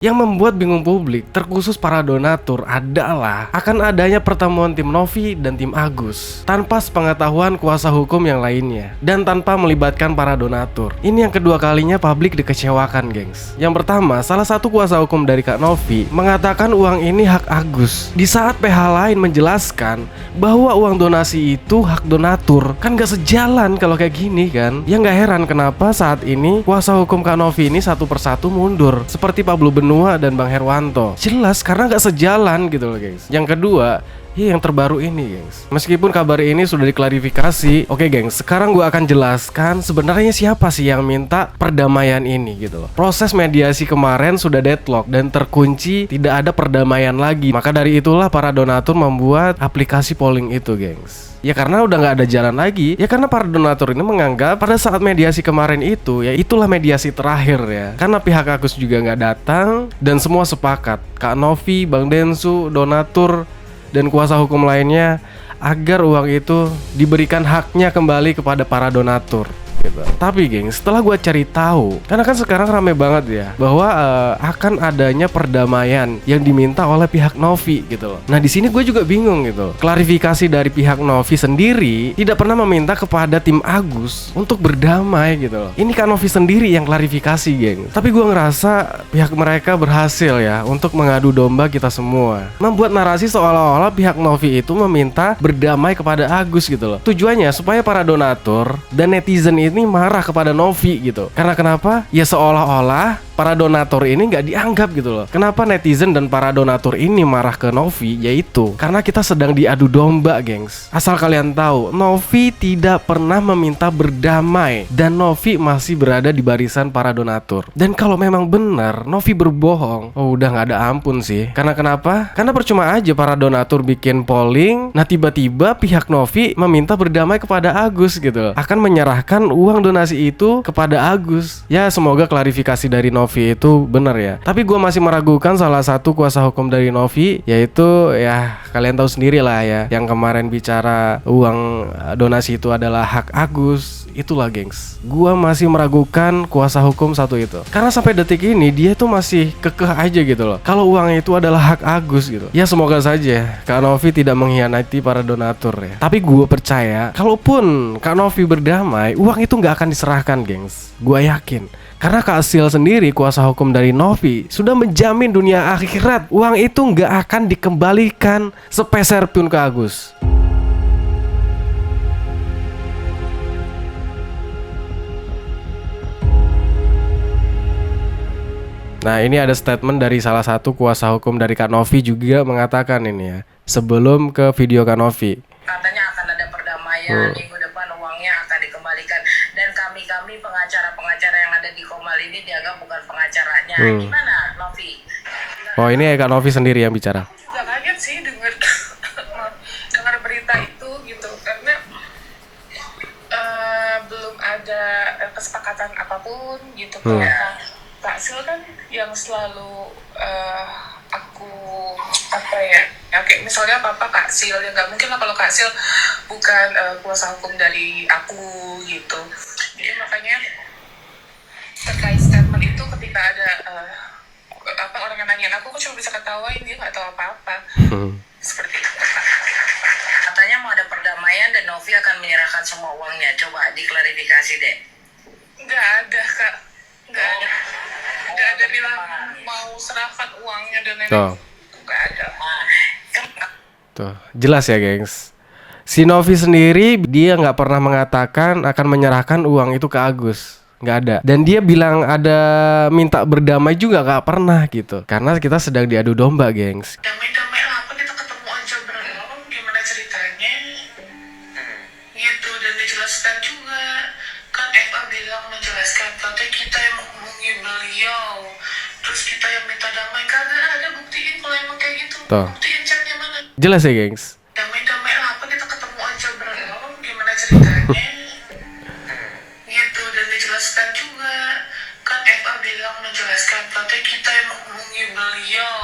Yang membuat bingung publik, terkhusus para donatur, adalah akan adanya pertemuan tim Novi dan tim Agus tanpa sepengetahuan kuasa hukum yang lainnya dan tanpa melibatkan para donatur. Ini yang kedua kalinya publik dikecewakan, gengs. Yang pertama, salah satu kuasa hukum dari Kak Novi mengatakan uang ini hak Agus, di saat PH lain menjelaskan bahwa uang donasi itu hak donatur. Kan gak sejalan kalau kayak gini kan. Ya gak heran kenapa saat ini kuasa hukum Kak Novi ini satu persatu mundur, seperti Pablo Benua dan Bang Herwanto. Jelas karena gak sejalan gitu loh, guys. Yang kedua, yang terbaru ini, gengs. Meskipun kabar ini sudah diklarifikasi, oke, gengs, sekarang gue akan jelaskan sebenarnya siapa sih yang minta perdamaian ini gitu loh. Proses mediasi kemarin sudah deadlock dan terkunci, tidak ada perdamaian lagi. Maka dari itulah para donatur membuat aplikasi polling itu, gengs. Ya karena udah gak ada jalan lagi. Ya karena para donatur ini menganggap pada saat mediasi kemarin itu, ya itulah mediasi terakhir ya. Karena pihak Agus juga gak datang dan semua sepakat, Kak Novi, Bang Densu, donatur dan kuasa hukum lainnya, agar uang itu diberikan haknya kembali kepada para donatur gitu. Tapi geng, setelah gue cari tahu, karena kan sekarang rame banget ya bahwa akan adanya perdamaian yang diminta oleh pihak Novi gitu loh. Nah di sini gue juga bingung gitu. Klarifikasi dari pihak Novi sendiri tidak pernah meminta kepada tim Agus untuk berdamai gitu loh. Ini Kak Novi sendiri yang klarifikasi, geng. Tapi gue ngerasa pihak mereka berhasil ya untuk mengadu domba kita semua, membuat narasi seolah-olah pihak Novi itu meminta berdamai kepada Agus gitu loh. Tujuannya supaya para donatur dan netizen ini marah kepada Novi gitu. Karena kenapa? Ya seolah-olah para donatur ini nggak dianggap gitu loh. Kenapa netizen dan para donatur ini marah ke Novi? Yaitu karena kita sedang diadu domba, gengs. Asal kalian tahu, Novi tidak pernah meminta berdamai dan Novi masih berada di barisan para donatur. Dan kalau memang benar Novi berbohong, oh udah nggak ada ampun sih. Karena kenapa? Karena percuma aja para donatur bikin polling, nah tiba-tiba pihak Novi meminta berdamai kepada Agus gitu loh. Akan menyerahkan uang donasi itu kepada Agus. Ya semoga klarifikasi dari Novi itu benar ya. Tapi gue masih meragukan salah satu kuasa hukum dari Novi, yaitu ya kalian tahu sendiri lah ya, yang kemarin bicara uang donasi itu adalah hak Agus. Itulah, gengs, gue masih meragukan kuasa hukum satu itu. Karena sampai detik ini dia tuh masih kekeh aja gitu loh kalau uang itu adalah hak Agus gitu. Ya semoga saja Kak Novi tidak mengkhianati para donatur ya. Tapi gue percaya kalaupun Kak Novi berdamai, uang itu gak akan diserahkan, gengs. Gue yakin. Karena Kak Sil sendiri, kuasa hukum dari Novi, sudah menjamin dunia akhirat uang itu gak akan dikembalikan sepeser pun ke Agus. Nah ini ada statement dari salah satu kuasa hukum dari Kak Novi juga mengatakan ini ya, sebelum ke video Kak Novi. Katanya akan ada perdamaian, minggu depan uangnya akan dikembalikan. Dan kami pengacara-pengacara yang ada di Komal ini dianggap bukan pengacaranya. Gimana Novi? Oh ini Kak Novi sendiri yang bicara. Aku juga kaget sih dengar berita itu gitu, karena belum ada kesepakatan apapun gitu. Kak Sil kan yang selalu aku kayak misalnya apa Kak Sil ya, nggak mungkin lah kalau Kak Sil bukan kuasa hukum dari aku gitu. Jadi makanya terkait statement itu, ketika ada orang yang nanyain aku cuma bisa ketawain, dia nggak tahu apa-apa. Seperti itu. Katanya mau ada perdamaian dan Novi akan menyerahkan semua uangnya. Coba diklarifikasi deh. Nggak ada Kak, nggak ada bilang mau serahkan uangnya dan lain-lain. Nggak ada. Tuh jelas ya, gengs. Si Novi sendiri dia nggak pernah mengatakan akan menyerahkan uang itu ke Agus, nggak ada. Dan dia bilang ada minta berdamai juga nggak pernah gitu. Karena kita sedang diadu domba, gengs. Damai-damai apa, kita ketemu aja bareng, gimana ceritanya gitu. Dan dijelaskan juga kan, FA bilang menjelaskan katanya kita yang menghubungi beliau, terus kita yang minta damai. Kagak ada, buktiin kalau emang kayak gitu. Tuh. Buktiin chatnya mana. Jelas ya, gengs. Damai-damai apa, kita ketemu aja bareng, gimana ceritanya gitu. Dan dijelaskan juga kan, FA bilang menjelaskan katanya kita yang menghubungi beliau,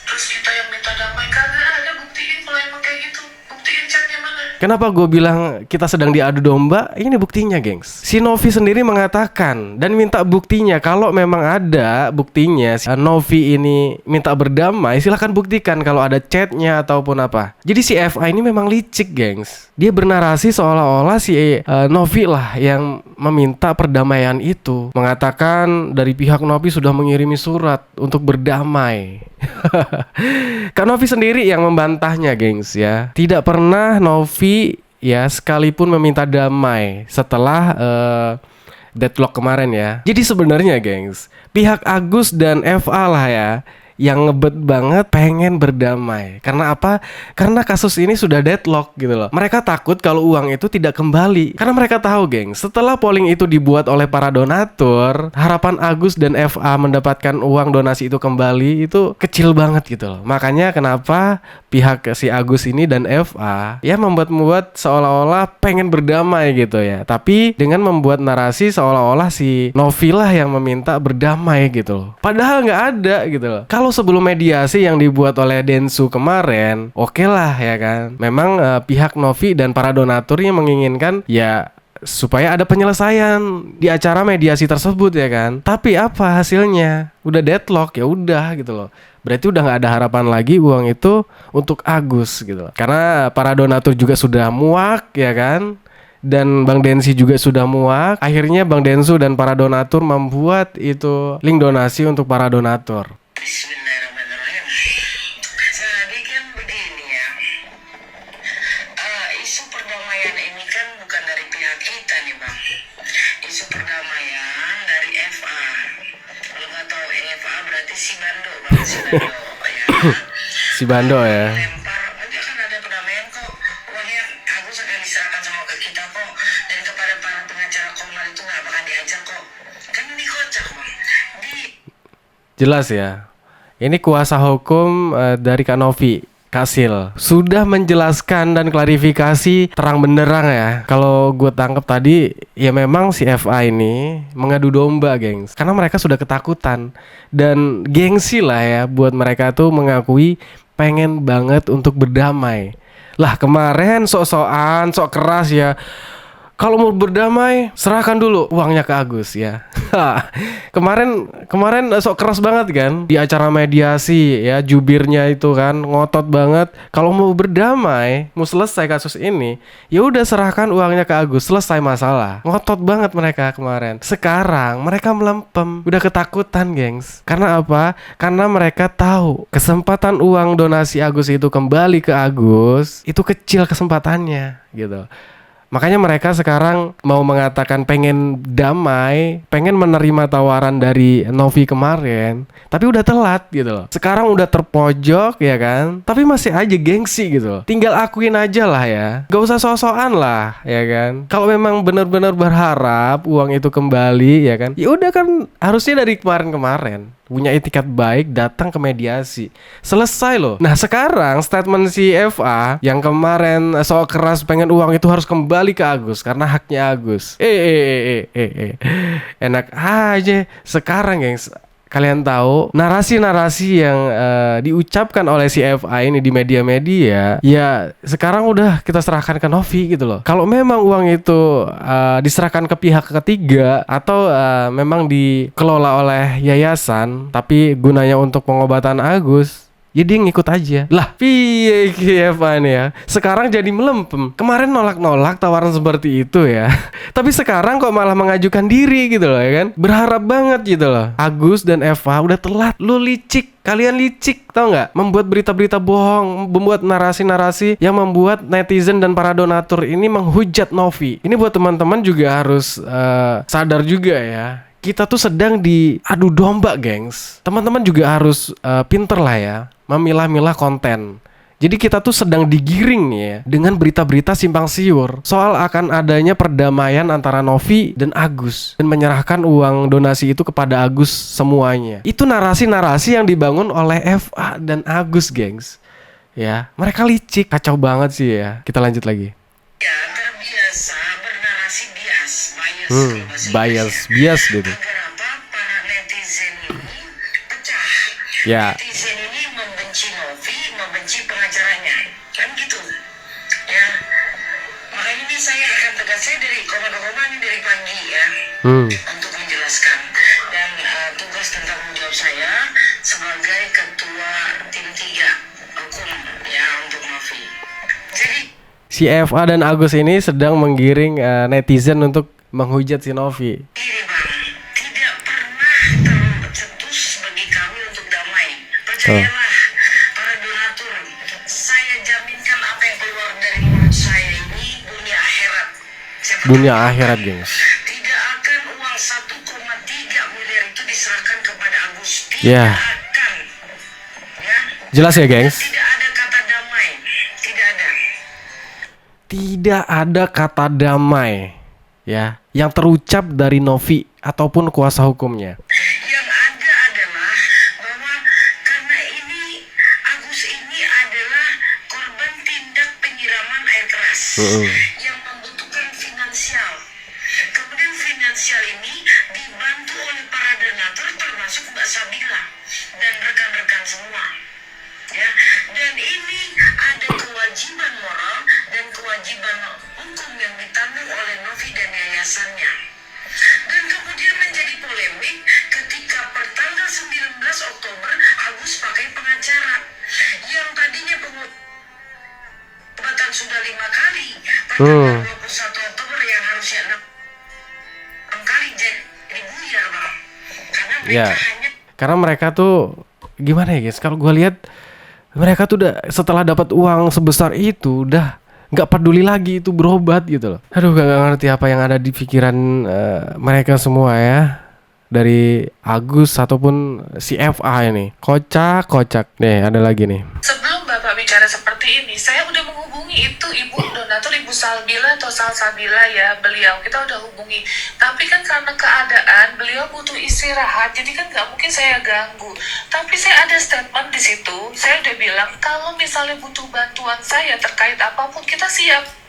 terus kita yang minta damai. Kagak ada, buktiin kalau emang kayak gitu. Buktiin chatnya mana. Kenapa gue bilang kita sedang diadu domba? Ini buktinya, gengs. Si Novi sendiri mengatakan dan minta buktinya. Kalau memang ada buktinya si Novi ini minta berdamai, silahkan buktikan kalau ada chatnya ataupun apa. Jadi si FA ini memang licik, gengs. Dia bernarasi seolah-olah si Novi lah yang meminta perdamaian itu. Mengatakan dari pihak Novi sudah mengirimi surat untuk berdamai. Kak Novi sendiri yang membantahnya, gengs ya. Tidak pernah Novi ya sekalipun meminta damai setelah deadlock kemarin ya. Jadi sebenarnya, gengs, pihak Agus dan FA lah ya yang ngebet banget pengen berdamai. Karena apa? Karena kasus ini sudah deadlock gitu loh. Mereka takut kalau uang itu tidak kembali. Karena mereka tahu, geng, setelah polling itu dibuat oleh para donatur, harapan Agus dan FA mendapatkan uang donasi itu kembali itu kecil banget gitu loh. Makanya kenapa pihak si Agus ini dan FA ya membuat seolah-olah pengen berdamai gitu ya. Tapi dengan membuat narasi seolah-olah si Novi lah yang meminta berdamai gitu loh. Padahal nggak ada gitu loh. Kalau sebelum mediasi yang dibuat oleh Densu kemarin, oke lah ya kan. Memang pihak Novi dan para donaturnya menginginkan ya supaya ada penyelesaian di acara mediasi tersebut ya kan. Tapi apa hasilnya? Udah deadlock, ya udah gitu loh. Berarti udah nggak ada harapan lagi uang itu untuk Agus gitu loh. Karena para donatur juga sudah muak ya kan. Dan Bang Densi juga sudah muak. Akhirnya Bang Densu dan para donatur membuat itu link donasi untuk para donatur. Bismillahirrahmanirrahim. Jadi kan begini ya, isu perdamaian ini kan bukan dari pihak kita nih bang. Isu perdamaian dari FA. Kalau nggak tahu FA berarti si Bando bang, si Bando ya. Si Bando ya. Lempar, dia kan ada perdamaian kok. Uangnya Agus akan diserahkan sama ke kita kok. Dan kepada para pengacara Komal itu nggak bakal diajar kok. Kan ini kocak bang. Jelas ya. Ini kuasa hukum dari Kak Novi, Kak Sil, sudah menjelaskan dan klarifikasi terang benderang ya. Kalau gue tangkap tadi, ya memang si FA ini mengadu domba, gengs. Karena mereka sudah ketakutan. Dan gengsi lah ya buat mereka tuh mengakui pengen banget untuk berdamai. Lah kemarin sok-sokan, sok keras ya. Kalau mau berdamai, serahkan dulu uangnya ke Agus ya. Kemarin sok keras banget kan di acara mediasi ya, jubirnya itu kan ngotot banget. Kalau mau berdamai, mau selesai kasus ini, ya udah serahkan uangnya ke Agus, selesai masalah. Ngotot banget mereka kemarin. Sekarang mereka melempem, udah ketakutan, gengs. Karena apa? Karena mereka tahu kesempatan uang donasi Agus itu kembali ke Agus itu kecil kesempatannya gitu. Makanya mereka sekarang mau mengatakan pengen damai, pengen menerima tawaran dari Novi kemarin, tapi udah telat gitu loh. Sekarang udah terpojok ya kan, tapi masih aja gengsi gitu loh. Tinggal akuin aja lah ya, gak usah sok-sokan lah ya kan. Kalau memang benar-benar berharap uang itu kembali ya kan, ya udah kan harusnya dari kemarin-kemarin punya etikat baik, datang ke mediasi, selesai loh. Nah sekarang statement si FA yang kemarin sok keras pengen uang itu harus kembali ke Agus karena haknya Agus. Enak aja sekarang, gengs. Kalian tahu narasi-narasi yang diucapkan oleh si FA ini di media-media, ya sekarang udah kita serahkan ke Novi gitu loh. Kalau memang uang itu diserahkan ke pihak ketiga atau memang dikelola oleh yayasan, tapi gunanya untuk pengobatan Agus, ya dia ngikut aja. Lah, piye FA ini ya. Sekarang jadi melempem. Kemarin nolak-nolak tawaran seperti itu ya. Tapi sekarang kok malah mengajukan diri gitu loh ya kan. Berharap banget gitu loh. Agus dan FA udah telat. Lu licik. Kalian licik, tau nggak? Membuat berita-berita bohong, membuat narasi-narasi yang membuat netizen dan para donatur ini menghujat Novi. Ini buat teman-teman juga harus sadar juga ya. Kita tuh sedang diadu domba, gengs. Teman-teman juga harus pinter lah ya, memilah-milah konten. Jadi kita tuh sedang digiring nih ya dengan berita-berita simpang siur soal akan adanya perdamaian antara Novi dan Agus dan menyerahkan uang donasi itu kepada Agus semuanya. Itu narasi-narasi yang dibangun oleh FA dan Agus, gengs. Ya, mereka licik, kacau banget sih ya. Kita lanjut lagi. Ya, terbiasa bernarasi bias gitu. Agar apa? Para netizen ini pecah. Ya. Netizen ini membenci Novi, membenci pengacaranya, kan gitu. Ya, untuk menjelaskan. Dan tugas dan tanggung jawab saya sebagai ketua tim 3 hukum ya untuk Novi. Jadi Si FA dan Agus ini sedang menggiring netizen untuk menghujat si Novi. ini Bang, tidak pernah tercetus bagi kami untuk damai. Percayalah para donatur, saya jaminkan apa yang keluar dari mulut saya ini dunia akhirat. Siapa Dunia tahu akhirat, gengs. tidak akan uang 1,3 miliar itu diserahkan kepada Agus. Tidak Ya. akan. Ya. Jelas ya, gengs? Tidak ada kata damai. Tidak ada. Tidak ada kata damai ya yang terucap dari Novi ataupun kuasa hukumnya. Yang ada adalah bahwa karena ini Agus ini adalah korban tindak penyiraman air keras yang membutuhkan finansial. Kemudian finansial ini dibantu oleh para donatur termasuk Mbak Sabila dan rekan-rekan semua. Ya, dan ini ada kewajiban moral dan kewajiban hukum yang ditanggung oleh Novi dan yayasannya. Dan kemudian menjadi polemik ketika pertanggal 19 Oktober Agus pakai pengacara yang tadinya pengobatan sudah 5 kali, pertanggal 21 Oktober yang harusnya 6 kali jadi buyar, Bang. Karena mereka Ya. hanya Karena mereka tuh gimana ya, guys? Kalau gue lihat mereka tuh udah setelah dapat uang sebesar itu udah nggak peduli lagi itu berobat gitu loh. Aduh, gak ngerti apa yang ada di pikiran mereka semua ya. Dari Agus ataupun si FA ini. Kocak. Nih, ada lagi nih. Sebelum Bapak bicara seperti ini, saya udah menghubungi itu Ibu donatur, Ibu Salbila atau Salsabila ya, beliau kita udah hubungi. Tapi kan karena keadaan beliau butuh istirahat, jadi kan nggak mungkin saya ganggu. Tapi saya ada statement di situ, saya udah bilang kalau misalnya butuh bantuan saya terkait apapun kita siap.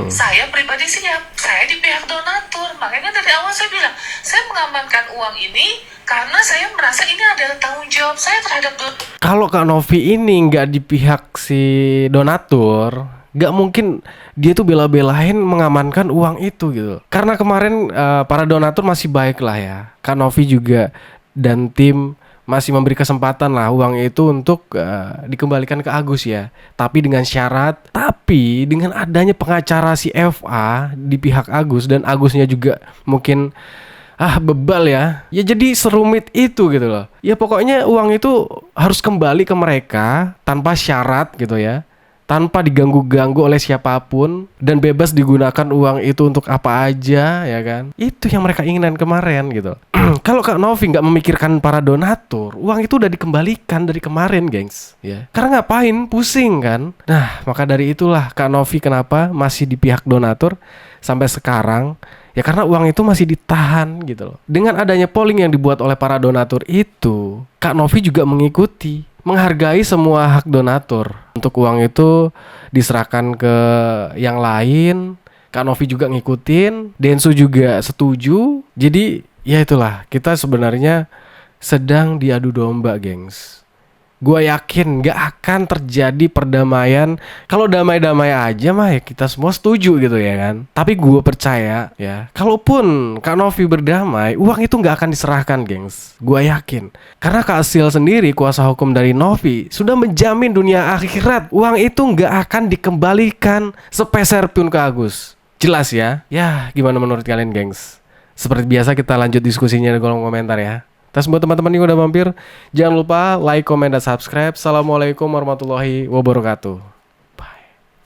Saya pribadi siap, saya di pihak donatur. Makanya dari awal saya bilang, saya mengamankan uang ini karena saya merasa ini adalah tanggung jawab saya terhadap donatur. Kalau Kak Novi ini nggak di pihak si donatur, nggak mungkin dia tuh bela-belain mengamankan uang itu gitu. Karena kemarin para donatur masih baik lah ya. Kak Novi juga dan tim masih memberi kesempatan lah uang itu untuk dikembalikan ke Agus ya. Tapi dengan syarat, tapi dengan adanya pengacara si FA di pihak Agus dan Agusnya juga mungkin bebal ya. Ya jadi serumit itu gitu loh. Ya pokoknya uang itu harus kembali ke mereka tanpa syarat gitu ya. Tanpa diganggu-ganggu oleh siapapun dan bebas digunakan uang itu untuk apa aja ya kan. Itu yang mereka inginkan kemarin gitu. Kalau Kak Novi nggak memikirkan para donatur, uang itu udah dikembalikan dari kemarin, gengs ya. Karena ngapain pusing kan. Nah, maka dari itulah Kak Novi kenapa masih di pihak donatur sampai sekarang. Ya karena uang itu masih ditahan gitu loh. Dengan adanya polling yang dibuat oleh para donatur itu, Kak Novi juga mengikuti, menghargai semua hak donatur. Untuk uang itu diserahkan ke yang lain. Kak Novi juga ngikutin, Densu juga setuju. Jadi ya itulah, kita sebenarnya sedang diadu domba, gengs. Gua yakin gak akan terjadi perdamaian. Kalau damai-damai aja mah ya kita semua setuju gitu ya kan. Tapi gue percaya ya, kalaupun Kak Novi berdamai, uang itu gak akan diserahkan, gengs. Gue yakin. Karena Kak Sil sendiri, kuasa hukum dari Novi, sudah menjamin dunia akhirat. Uang itu gak akan dikembalikan sepeser pun ke Agus. Jelas ya? Ya, gimana menurut kalian, gengs? Seperti biasa kita lanjut diskusinya di kolom komentar ya. Terus buat teman-teman yang udah mampir, jangan lupa like, komen, dan subscribe. Assalamualaikum warahmatullahi wabarakatuh.